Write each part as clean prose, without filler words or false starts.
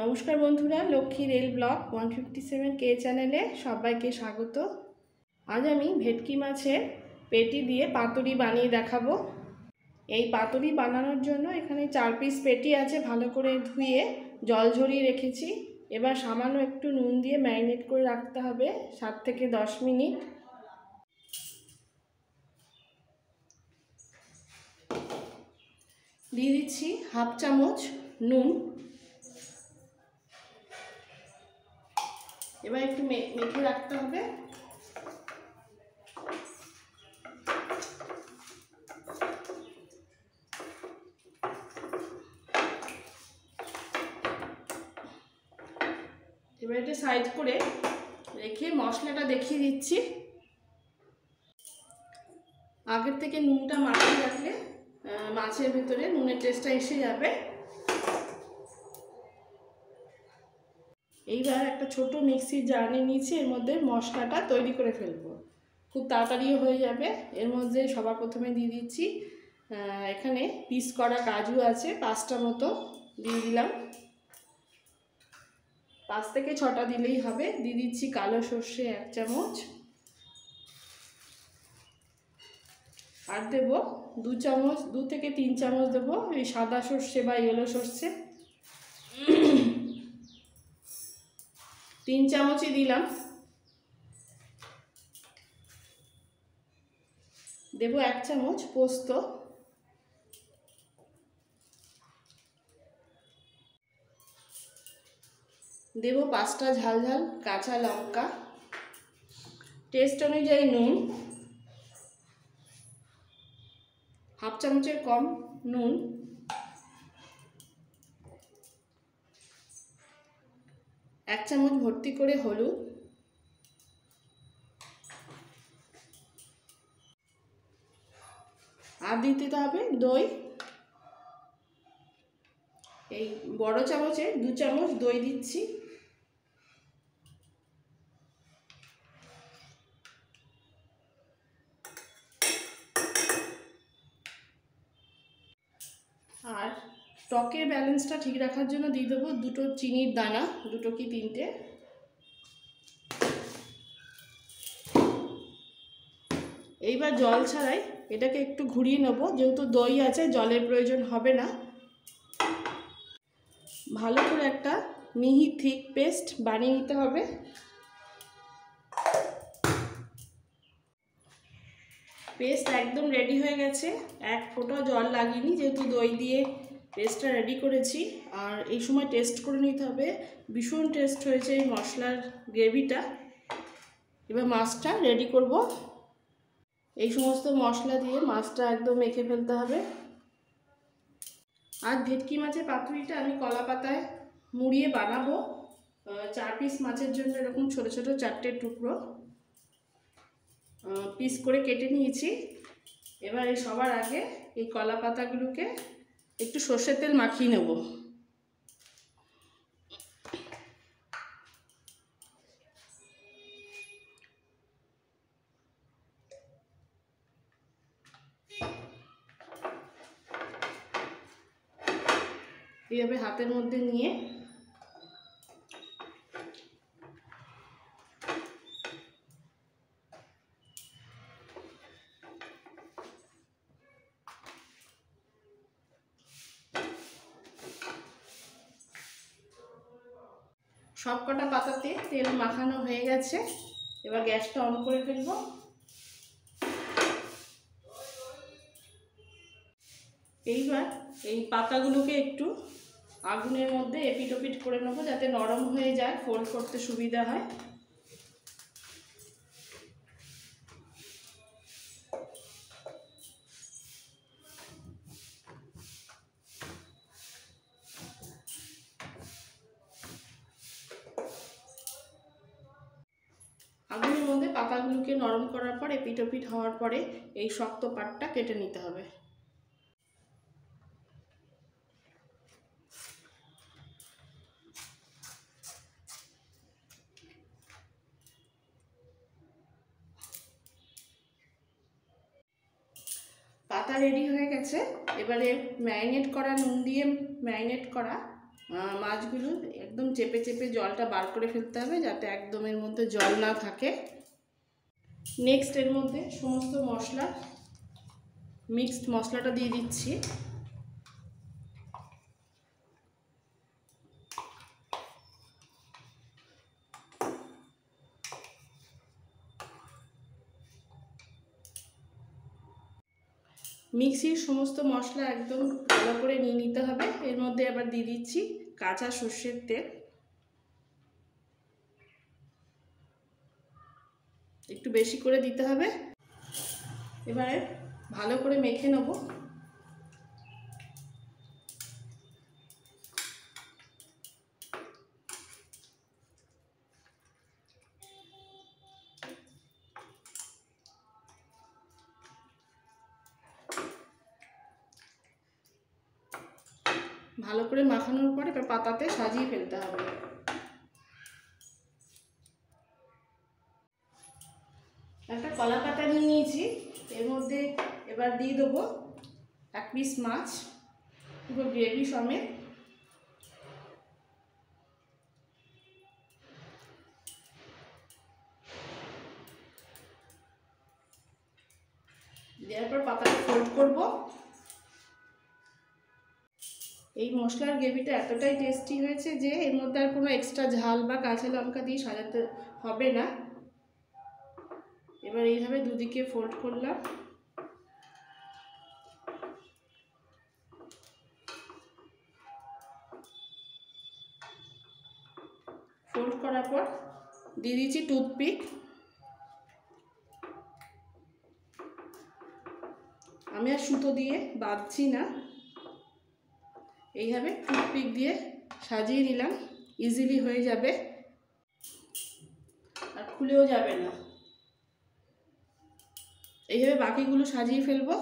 নমস্কার বন্ধুরা, Lakshmi rail blog 157 কে চ্যানেলে সবাইকে স্বাগত। আজ আমি ভেটকি মাছের পেটি দিয়ে পাতুরি বানিয়ে দেখাবো। এই পাতুরি বানানোর জন্য এখানে 4 পিস পেটি আছে, ভালো করে ধুয়ে জল ঝরিয়ে রেখেছি। এবার সামান্য একটু নুন দিয়ে ম্যারিনেট করে রাখতে হবে 7 থেকে 10 মিনিট। দিয়ে দিচ্ছি হাফ চামচ নুন। এবার একটু মেখে রাখতে হবে। এবার এটা সাইড করে রেখে মশলাটা দেখিয়ে দিচ্ছি। আগের থেকে নুনটা মাখিয়ে রাখলে মাছের ভেতরে নুনের টেস্টটা এসে যাবে। এইবার একটা ছোট মিক্সির জার নিয়ে নিয়েছি, এর মধ্যে মশলাটা তৈরি করে ফেলবো, খুব তাড়াতাড়িও হয়ে যাবে। এর মধ্যে সবার প্রথমে দিয়ে দিচ্ছি এখানে পিস করা কাজু আছে 5টা মতো, দিয়ে দিলাম। 5 থেকে 6টা দিলেই হবে। দিয়ে দিচ্ছি কালো সর্ষে 1 চামচ, আর দেব 2 থেকে 3 চামচ দেবো এই সাদা সর্ষে বা ইয়েলো সর্ষে। 3 চামচই দিলাম। দেব 1 চামচ পোস্ত, দেব 5টা ঝাল ঝাল কাঁচা লঙ্কা, টেস্ট অনুযায়ী নুন, হাফ চামচের কম নুন, 1 চামচ ভর্তি করে হলুদ, আর দিতে হবে দই। এই বড় চামচে 2 চামচ দই দিচ্ছি। আর টকের ব্যালেন্সটা ঠিক রাখার জন্য দিয়ে দেবো 2টো চিনির দানা, 2টো কি 3টে। এইবার জল ছাড়াই এটাকে একটু ঘুরিয়ে নেব, যেহেতু দই আছে জলের প্রয়োজন হবে না। ভালো করে একটা মিহি থিক পেস্ট বানিয়ে নিতে হবে। পেস্ট একদম রেডি হয়ে গেছে, 1 ফোঁটা জল লাগিনি, যেহেতু দই দিয়ে পেস্টটা রেডি করেছি। আর এই সময় টেস্ট করে নিতে হবে, ভীষণ টেস্ট হয়েছে এই মশলার গ্রেভিটা। এবার মাছটা রেডি করব। এই সমস্ত মশলা দিয়ে মাছটা একদম মেখে ফেলতে হবে। আর ভেটকি মাছের পাতুরিটা আমি কলা পাতায় মুড়িয়ে বানাবো। 4 পিস মাছের জন্য এরকম ছোট ছোট 4টে টুকরো পিস করে কেটে নিয়েছি। এবার এই সবার আগে এই কলা পাতাগুলোকে একটু সর্ষের তেল মাখিয়ে নেব। এইভাবে হাতের মধ্যে নিয়ে সব কটা পাতাতে তেল মাখানো হয়ে গেছে। এবার গ্যাসটা অন করে ফেলব। এইবার এই পাতাগুলোকে একটু আগুনের মধ্যে এপিট ওপিট করে নেবো, যাতে নরম হয়ে যায়, ফোল্ড করতে সুবিধা হয়। আগুনের মধ্যে পাতাগুলোকে নরম করার পর এপিট ওপিট হওয়ার পরে এই শক্ত পাটটা কেটে নিতে হবে। পাতা রেডি হয়ে গেছে। এবারে ম্যারিনেট করা নুন দিয়ে ম্যারিনেট করা মাছগুলো একদম চেপে চেপে জলটা বার করে ফেলতে হবে, যাতে একদম এর মধ্যে জল না থাকে। নেক্সট এর মধ্যে সমস্ত মশলা, মিক্সড মশলাটা দিয়ে দিচ্ছি। মিক্সির সমস্ত মশলা একদম ভালো করে নিয়ে নিতে হবে। এর মধ্যে আবার দিয়ে দিচ্ছি কাঁচা সর্ষের তেল, একটু বেশি করে দিতে হবে। এবারে ভালো করে মেখে নেব। ভালো করে মাখানোর পরে এবার পাতাতে সাজিয়ে ফেলতে হবে। একটা কলা পাতা নিয়ে নিয়েছি, এর মধ্যে এবার দিয়ে দেবো 1 পিস মাছ, পুরো গ্রেভি সমেত। দেওয়ার পর পাতাটা ফোল্ড করব। এই মশলার গ্রেভিটা এতটাই টেস্টি হয়েছে যে এর মধ্যে আর কোনো এক্সট্রা ঝাল বা কাঁচা লঙ্কা দিয়ে সাজাতে হবে না। এবার এইভাবে দুদিকে ফোল্ড করলাম। ফোল্ড করার পর দিয়ে দিচ্ছি টুথপিক। আমি আর সুতো দিয়ে বাঁধছি না, এইভাবে টুথপিক দিয়ে সাজিয়ে নিলাম, ইজিলি হয়ে যাবে আর খুলেও যাবে না। এইভাবে বাকিগুলো সাজিয়ে ফেলবো।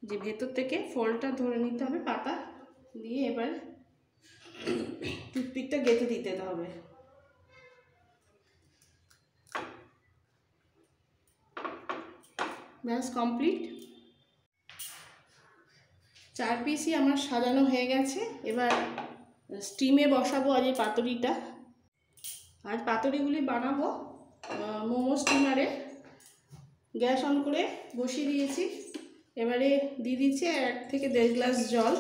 যে ভেতর থেকে ফলটা ধরে নিতে হবে পাতা দিয়ে, এবার টুথপিকটা গেঁথে দিতে হবে। ব্যাস কমপ্লিট। 4 পিসই আমার সাজানো হয়ে গেছে। এবার স্টিমে বসাবো আজ এই পাতুরিটা। আজ পাতুরিগুলি বানাবো মোমো স্টিমারে। গ্যাস অন করে বসিয়ে দিয়েছি। এবারে দিয়ে দিচ্ছি 1 থেকে 1.5 গ্লাস জল।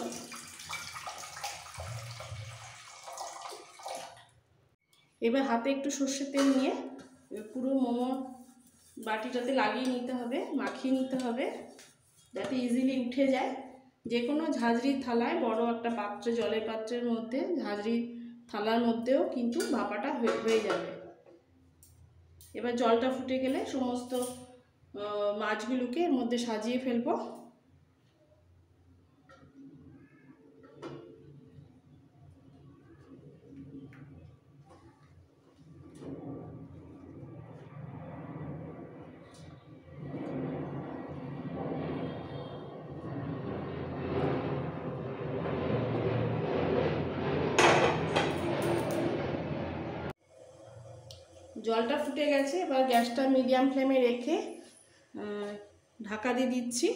এবার হাতে একটু সর্ষের তেল নিয়ে পুরো মোমো বাটিটাতে লাগিয়ে নিতে হবে, মাখিয়ে নিতে হবে, যাতে ইজিলি উঠে যায়। যে কোনো ঝাঁঝরির থালায়, বড় একটা পাত্রে, জলের পাত্রের মধ্যে, ঝাঁঝরির থালার মধ্যেও কিন্তু ভাপাটা হয়ে যাবে। এবার জলটা ফুটে গেলে সমস্ত মাছগুলোকে এর মধ্যে সাজিয়ে ফেলবো। জলটা ফুটে গেছে, এবার গ্যাসটা মিডিয়াম ফ্লেমে রেখে ঢাকা দিয়ে দিচ্ছি।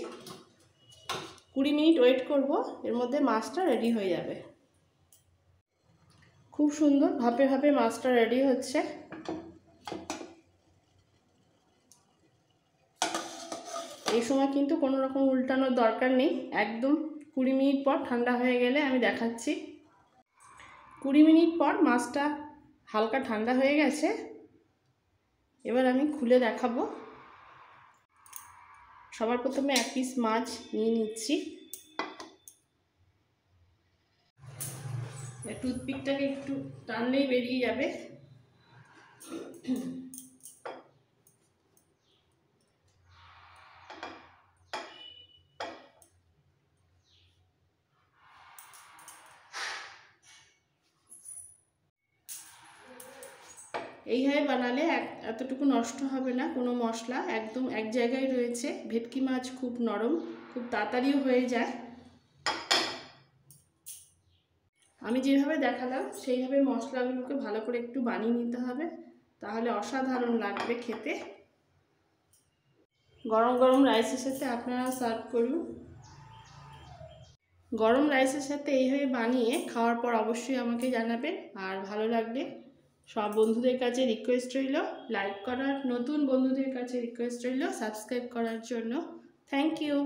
20 মিনিট ওয়েট করব, এর মধ্যে মাছটা রেডি হয়ে যাবে। খুব সুন্দর ভাপে ভাপে মাছটা রেডি হচ্ছে। এই সময় কিন্তু কোনো রকম উল্টানোর দরকার নেই, একদম 20 মিনিট পর ঠান্ডা হয়ে গেলে আমি দেখাচ্ছি। 20 মিনিট পর মাছটা হালকা ঠান্ডা হয়ে গেছে। এবার আমি খুলে দেখাবো। সবার প্রথমে 1 পিস মাছ নিয়ে নিচ্ছি। টুথপিকটাকে একটু টানলেই বেরিয়ে যাবে। এইভাবে বানালে এতটুকু নষ্ট হবে না, কোনো মশলা একদম এক জায়গায় রয়েছে। ভেটকি মাছ খুব নরম, খুব তাড়াতাড়িও হয়ে যায়। আমি যেভাবে দেখালাম সেইভাবে মশলাগুলোকে ভালো করে একটু বানিয়ে নিতে হবে, তাহলে অসাধারণ লাগবে খেতে। গরম গরম রাইসের সাথে আপনারা সার্ভ করুন। গরম রাইসের সাথে এইভাবে বানিয়ে খাওয়ার পর অবশ্যই আমাকে জানাবেন। আর ভালো লাগলে সব বন্ধুদের কাছে রিকোয়েস্ট রইল লাইক করার, নতুন বন্ধুদের কাছে রিকোয়েস্ট রইল সাবস্ক্রাইব করার জন্য। Thank you.